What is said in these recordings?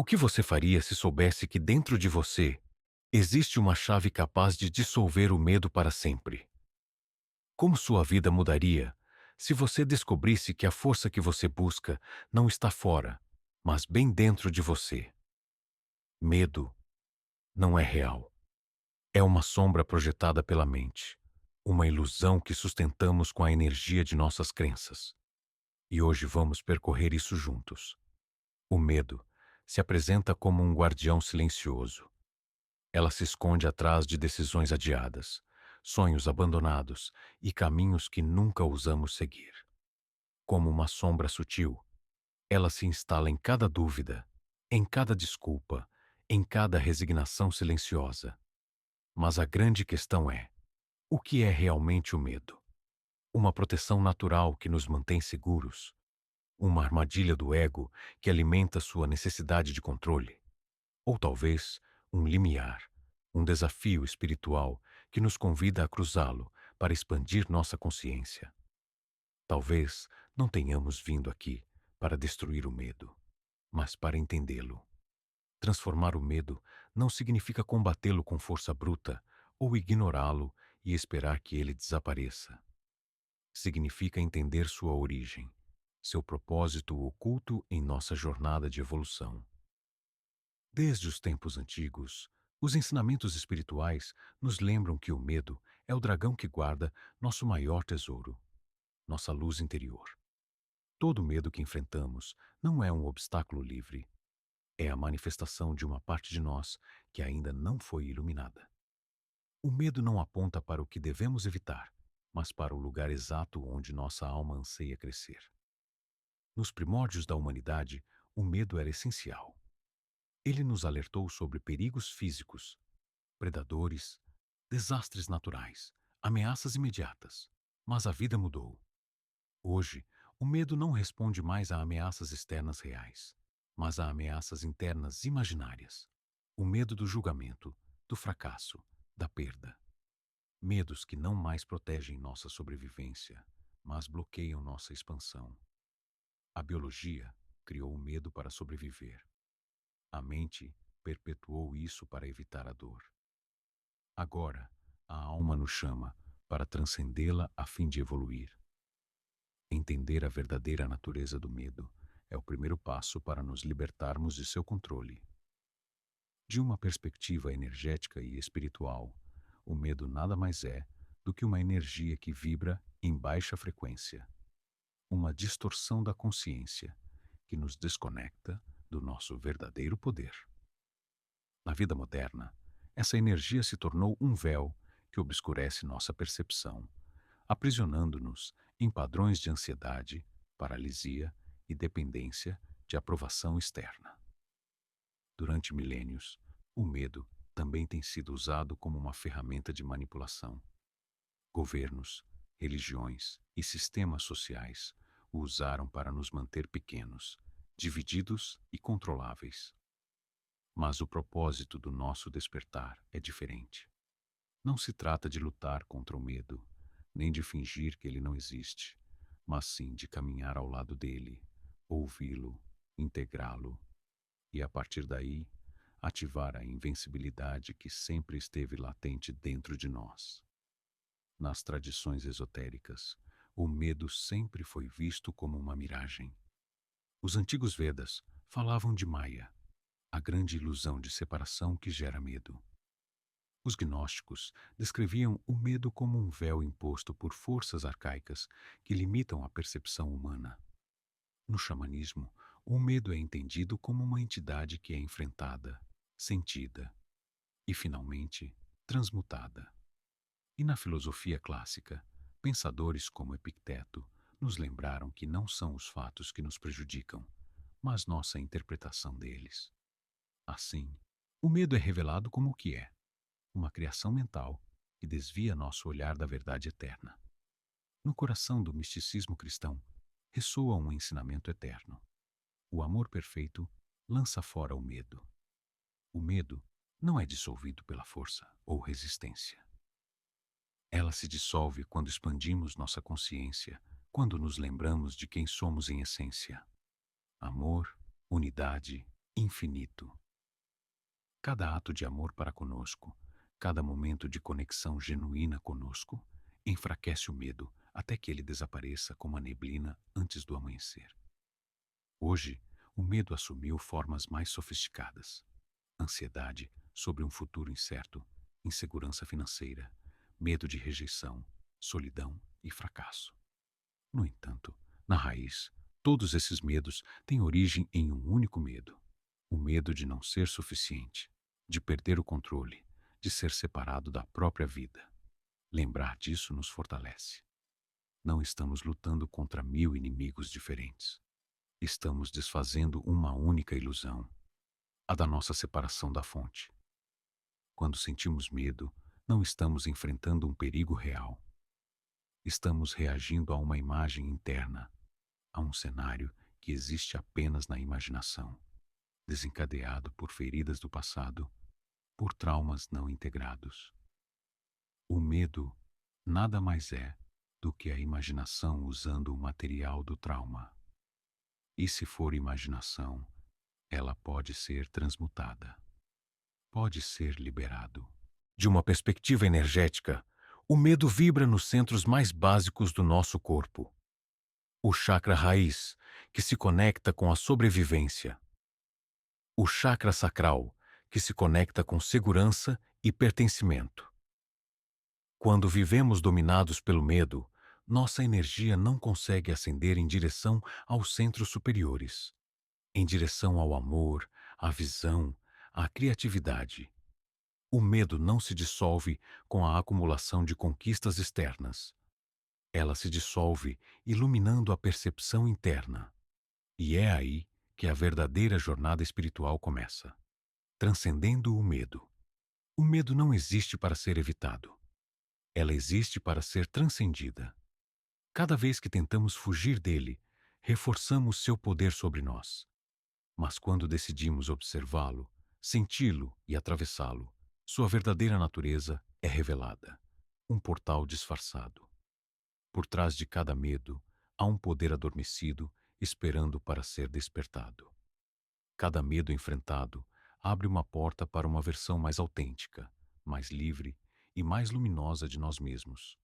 O que você faria se soubesse que dentro de você existe uma chave capaz de dissolver o medo para sempre? Como sua vida mudaria se você descobrisse que a força que você busca não está fora, mas bem dentro de você? Medo não é real. É uma sombra projetada pela mente, uma ilusão que sustentamos com a energia de nossas crenças. E hoje vamos percorrer isso juntos. O medo se apresenta como um guardião silencioso. Ela se esconde atrás de decisões adiadas, sonhos abandonados e caminhos que nunca ousamos seguir. Como uma sombra sutil, ela se instala em cada dúvida, em cada desculpa, em cada resignação silenciosa. Mas a grande questão é: o que é realmente o medo? Uma proteção natural que nos mantém seguros? Uma armadilha do ego que alimenta sua necessidade de controle? Ou talvez um limiar, um desafio espiritual que nos convida a cruzá-lo para expandir nossa consciência? Talvez não tenhamos vindo aqui para destruir o medo, mas para entendê-lo. Transformar o medo não significa combatê-lo com força bruta ou ignorá-lo e esperar que ele desapareça. Significa entender sua origem, seu propósito oculto em nossa jornada de evolução. Desde os tempos antigos, os ensinamentos espirituais nos lembram que o medo é o dragão que guarda nosso maior tesouro, nossa luz interior. Todo medo que enfrentamos não é um obstáculo livre, é a manifestação de uma parte de nós que ainda não foi iluminada. O medo não aponta para o que devemos evitar, mas para o lugar exato onde nossa alma anseia crescer. Nos primórdios da humanidade, o medo era essencial. Ele nos alertou sobre perigos físicos, predadores, desastres naturais, ameaças imediatas. Mas a vida mudou. Hoje, o medo não responde mais a ameaças externas reais, mas a ameaças internas imaginárias. O medo do julgamento, do fracasso, da perda. Medos que não mais protegem nossa sobrevivência, mas bloqueiam nossa expansão. A biologia criou o medo para sobreviver. A mente perpetuou isso para evitar a dor. Agora, a alma nos chama para transcendê-la a fim de evoluir. Entender a verdadeira natureza do medo é o primeiro passo para nos libertarmos de seu controle. De uma perspectiva energética e espiritual, o medo nada mais é do que uma energia que vibra em baixa frequência, uma distorção da consciência que nos desconecta do nosso verdadeiro poder. Na vida moderna, essa energia se tornou um véu que obscurece nossa percepção, aprisionando-nos em padrões de ansiedade, paralisia e dependência de aprovação externa. Durante milênios, o medo também tem sido usado como uma ferramenta de manipulação. Governos, religiões e sistemas sociais o usaram para nos manter pequenos, divididos e controláveis. Mas o propósito do nosso despertar é diferente. Não se trata de lutar contra o medo, nem de fingir que ele não existe, mas sim de caminhar ao lado dele, ouvi-lo, integrá-lo e, a partir daí, ativar a invencibilidade que sempre esteve latente dentro de nós. Nas tradições esotéricas, o medo sempre foi visto como uma miragem. Os antigos Vedas falavam de Maya, a grande ilusão de separação que gera medo. Os gnósticos descreviam o medo como um véu imposto por forças arcaicas que limitam a percepção humana. No xamanismo, o medo é entendido como uma entidade que é enfrentada, sentida e, finalmente, transmutada. E na filosofia clássica, pensadores como Epicteto nos lembraram que não são os fatos que nos prejudicam, mas nossa interpretação deles. Assim, o medo é revelado como o que é: uma criação mental que desvia nosso olhar da verdade eterna. No coração do misticismo cristão, ressoa um ensinamento eterno. O amor perfeito lança fora o medo. O medo não é dissolvido pela força ou resistência. Ela se dissolve quando expandimos nossa consciência, quando nos lembramos de quem somos em essência: amor, unidade infinito. Cada ato de amor para conosco, cada momento de conexão genuína conosco, enfraquece o medo até que ele desapareça como a neblina antes do amanhecer. Hoje, o medo assumiu formas mais sofisticadas. Ansiedade sobre um futuro incerto, insegurança financeira, medo de rejeição, solidão e fracasso. No entanto, na raiz, todos esses medos têm origem em um único medo: o medo de não ser suficiente, de perder o controle, de ser separado da própria vida. Lembrar disso nos fortalece. Não estamos lutando contra 1000 inimigos diferentes. Estamos desfazendo uma única ilusão, a da nossa separação da fonte. Quando sentimos medo, não estamos enfrentando um perigo real. Estamos reagindo a uma imagem interna, a um cenário que existe apenas na imaginação, desencadeado por feridas do passado, por traumas não integrados. O medo nada mais é do que a imaginação usando o material do trauma. E se for imaginação, ela pode ser transmutada, pode ser liberado. De uma perspectiva energética, o medo vibra nos centros mais básicos do nosso corpo. O chakra raiz, que se conecta com a sobrevivência. O chakra sacral, que se conecta com segurança e pertencimento. Quando vivemos dominados pelo medo, nossa energia não consegue ascender em direção aos centros superiores, em direção ao amor, à visão, à criatividade. O medo não se dissolve com a acumulação de conquistas externas. Ela se dissolve iluminando a percepção interna. E é aí que a verdadeira jornada espiritual começa, transcendendo o medo. O medo não existe para ser evitado. Ela existe para ser transcendida. Cada vez que tentamos fugir dele, reforçamos seu poder sobre nós. Mas quando decidimos observá-lo, senti-lo e atravessá-lo, sua verdadeira natureza é revelada. Um portal disfarçado. Por trás de cada medo, há um poder adormecido esperando para ser despertado. Cada medo enfrentado abre uma porta para uma versão mais autêntica, mais livre e mais luminosa de nós mesmos.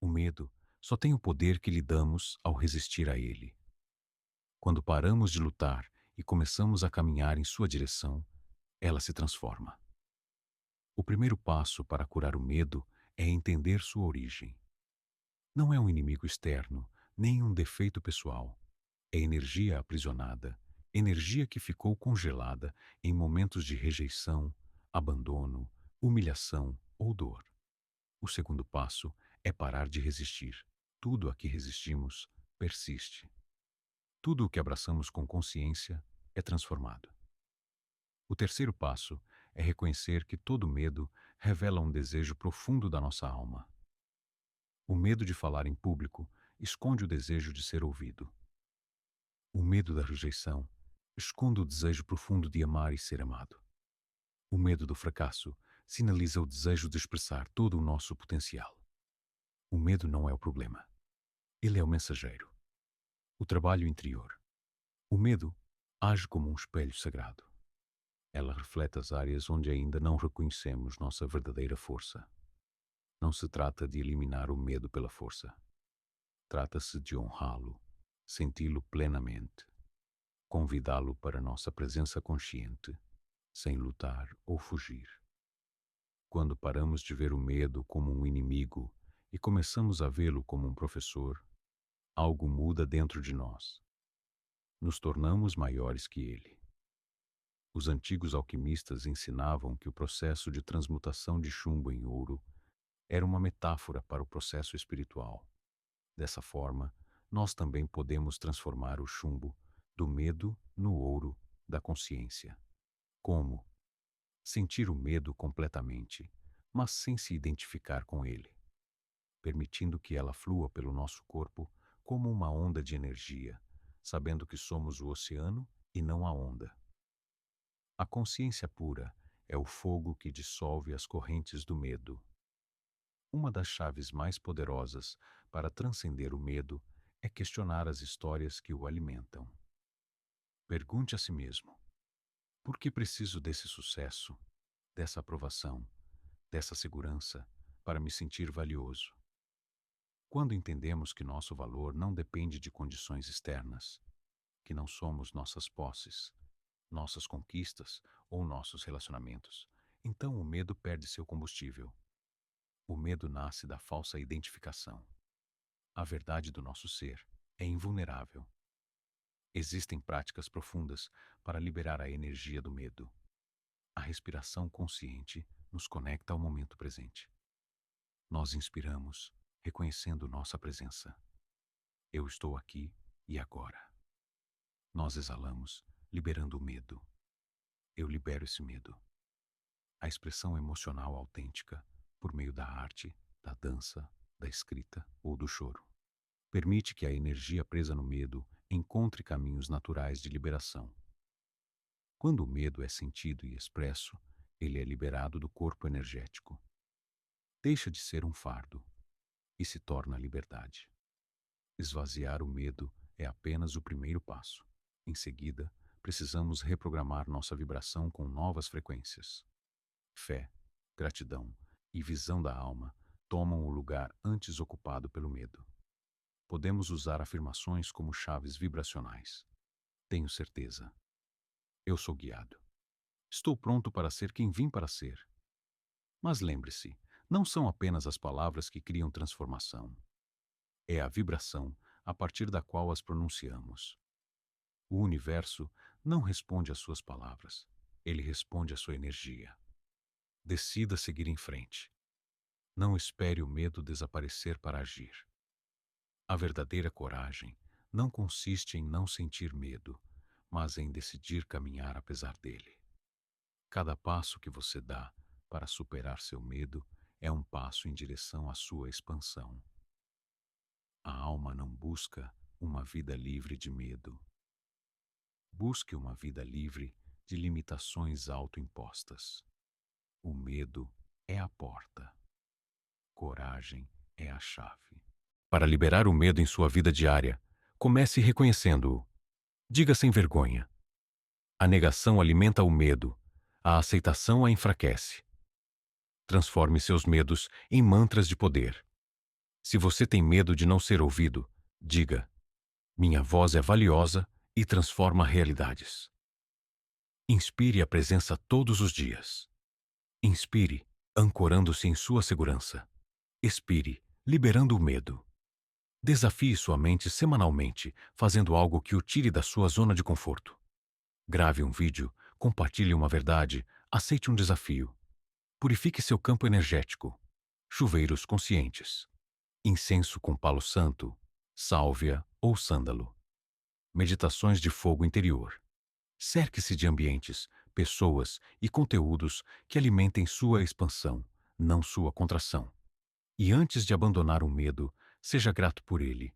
O medo só tem o poder que lhe damos ao resistir a ele. Quando paramos de lutar e começamos a caminhar em sua direção, ela se transforma. O primeiro passo para curar o medo é entender sua origem. Não é um inimigo externo, nem um defeito pessoal. É energia aprisionada, energia que ficou congelada em momentos de rejeição, abandono, humilhação ou dor. O segundo passo é parar de resistir. Tudo a que resistimos persiste. Tudo o que abraçamos com consciência é transformado. O terceiro passo é reconhecer que todo medo revela um desejo profundo da nossa alma. O medo de falar em público esconde o desejo de ser ouvido. O medo da rejeição esconde o desejo profundo de amar e ser amado. O medo do fracasso sinaliza o desejo de expressar todo o nosso potencial. O medo não é o problema. Ele é o mensageiro. O trabalho interior. O medo age como um espelho sagrado. Ela reflete as áreas onde ainda não reconhecemos nossa verdadeira força. Não se trata de eliminar o medo pela força. Trata-se de honrá-lo, senti-lo plenamente, convidá-lo para nossa presença consciente, sem lutar ou fugir. Quando paramos de ver o medo como um inimigo e começamos a vê-lo como um professor, algo muda dentro de nós. Nos tornamos maiores que ele. Os antigos alquimistas ensinavam que o processo de transmutação de chumbo em ouro era uma metáfora para o processo espiritual. Dessa forma, nós também podemos transformar o chumbo do medo no ouro da consciência. Como? Sentir o medo completamente, mas sem se identificar com ele, permitindo que ela flua pelo nosso corpo como uma onda de energia, sabendo que somos o oceano e não a onda. A consciência pura é o fogo que dissolve as correntes do medo. Uma das chaves mais poderosas para transcender o medo é questionar as histórias que o alimentam. Pergunte a si mesmo: Por que preciso desse sucesso, dessa aprovação, dessa segurança para me sentir valioso? Quando entendemos que nosso valor não depende de condições externas, que não somos nossas posses, nossas conquistas ou nossos relacionamentos, então o medo perde seu combustível. O medo nasce da falsa identificação. A verdade do nosso ser é invulnerável. Existem práticas profundas para liberar a energia do medo. A respiração consciente nos conecta ao momento presente. Nós inspiramos, reconhecendo nossa presença. Eu estou aqui e agora. Nós exalamos, liberando o medo. Eu libero esse medo. A expressão emocional autêntica, por meio da arte, da dança, da escrita ou do choro, permite que a energia presa no medo encontre caminhos naturais de liberação. Quando o medo é sentido e expresso, ele é liberado do corpo energético. Deixa de ser um fardo e se torna liberdade. Esvaziar o medo é apenas o primeiro passo. Em seguida, precisamos reprogramar nossa vibração com novas frequências. Fé, gratidão e visão da alma tomam o lugar antes ocupado pelo medo. Podemos usar afirmações como chaves vibracionais. Tenho certeza. Eu sou guiado. Estou pronto para ser quem vim para ser. Mas lembre-se, não são apenas as palavras que criam transformação. É a vibração a partir da qual as pronunciamos. O universo não responde às suas palavras, ele responde à sua energia. Decida seguir em frente. Não espere o medo desaparecer para agir. A verdadeira coragem não consiste em não sentir medo, mas em decidir caminhar apesar dele. Cada passo que você dá para superar seu medo é um passo em direção à sua expansão. A alma não busca uma vida livre de medo. Busque uma vida livre de limitações autoimpostas. O medo é a porta. Coragem é a chave. Para liberar o medo em sua vida diária, comece reconhecendo-o. Diga sem vergonha: a negação alimenta o medo, a aceitação a enfraquece. Transforme seus medos em mantras de poder. Se você tem medo de não ser ouvido, diga: minha voz é valiosa e transforma realidades. Inspire a presença todos os dias. Inspire, ancorando-se em sua segurança. Expire, liberando o medo. Desafie sua mente semanalmente, fazendo algo que o tire da sua zona de conforto. Grave um vídeo, compartilhe uma verdade, aceite um desafio. Purifique seu campo energético. Chuveiros conscientes. Incenso com palo santo, sálvia ou sândalo. Meditações de fogo interior. Cerque-se de ambientes, pessoas e conteúdos que alimentem sua expansão, não sua contração. E antes de abandonar o medo, seja grato por ele.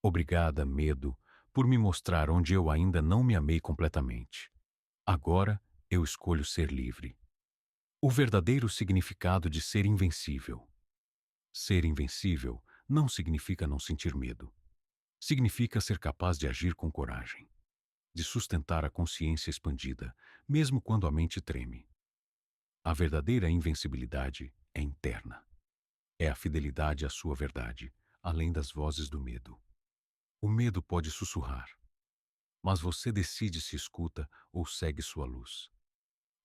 Obrigada, medo, por me mostrar onde eu ainda não me amei completamente. Agora eu escolho ser livre. O verdadeiro significado de ser invencível. Ser invencível não significa não sentir medo. Significa ser capaz de agir com coragem, de sustentar a consciência expandida, mesmo quando a mente treme. A verdadeira invencibilidade é interna. É a fidelidade à sua verdade, além das vozes do medo. O medo pode sussurrar, mas você decide se escuta ou segue sua luz.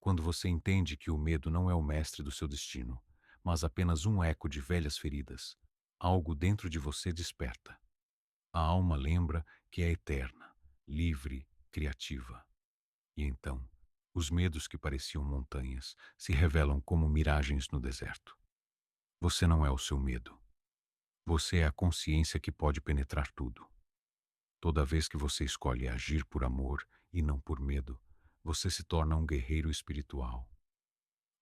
Quando você entende que o medo não é o mestre do seu destino, mas apenas um eco de velhas feridas, algo dentro de você desperta. A alma lembra que é eterna, livre, criativa. E então, os medos que pareciam montanhas se revelam como miragens no deserto. Você não é o seu medo. Você é a consciência que pode penetrar tudo. Toda vez que você escolhe agir por amor e não por medo, você se torna um guerreiro espiritual.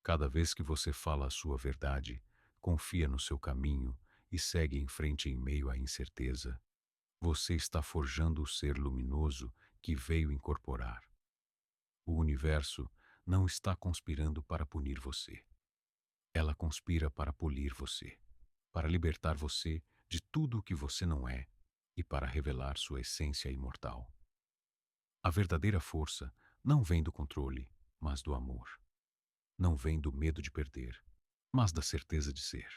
Cada vez que você fala a sua verdade, confia no seu caminho e segue em frente em meio à incerteza, você está forjando o ser luminoso que veio incorporar. O universo não está conspirando para punir você. Ela conspira para polir você, para libertar você de tudo o que você não é e para revelar sua essência imortal. A verdadeira força não vem do controle, mas do amor. Não vem do medo de perder, mas da certeza de ser.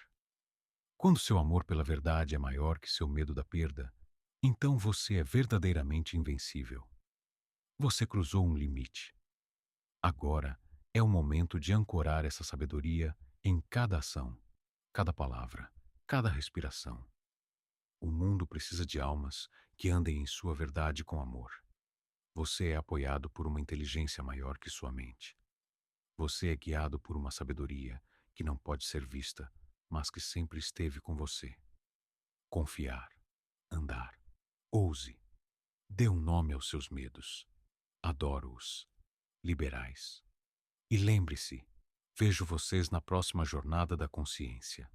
Quando seu amor pela verdade é maior que seu medo da perda, então você é verdadeiramente invencível. Você cruzou um limite. Agora é o momento de ancorar essa sabedoria em cada ação, cada palavra, cada respiração. O mundo precisa de almas que andem em sua verdade com amor. Você é apoiado por uma inteligência maior que sua mente. Você é guiado por uma sabedoria que não pode ser vista, mas que sempre esteve com você. Confiar, andar, ouse, dê um nome aos seus medos. Adoro-os, liberais. E lembre-se, vejo vocês na próxima jornada da consciência.